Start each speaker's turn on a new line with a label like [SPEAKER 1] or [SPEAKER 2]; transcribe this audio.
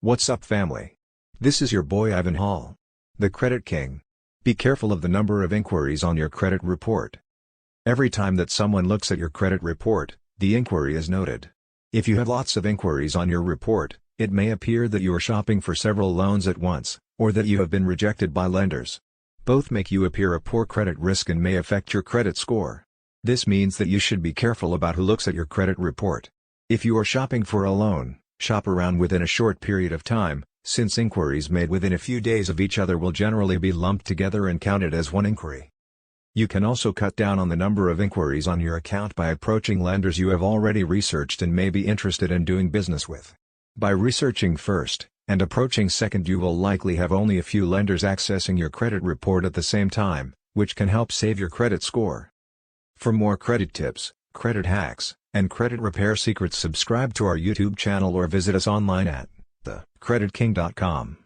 [SPEAKER 1] What's up, family? This is your boy Ivan Hall, the Credit King. Be careful of the number of inquiries on your credit report. Every time that someone looks at your credit report, the inquiry is noted. If you have lots of inquiries on your report, it may appear that you are shopping for several loans at once, or that you have been rejected by lenders. Both make you appear a poor credit risk and may affect your credit score. This means that you should be careful about who looks at your credit report. If you are shopping for a loan, shop around within a short period of time, since inquiries made within a few days of each other will generally be lumped together and counted as one inquiry. You can also cut down on the number of inquiries on your account by approaching lenders you have already researched and may be interested in doing business with. By researching first, and approaching second, you will likely have only a few lenders accessing your credit report at the same time, which can help save your credit score. For more credit tips, credit hacks, and credit repair secrets, subscribe to our YouTube channel or visit us online at thecreditking.com.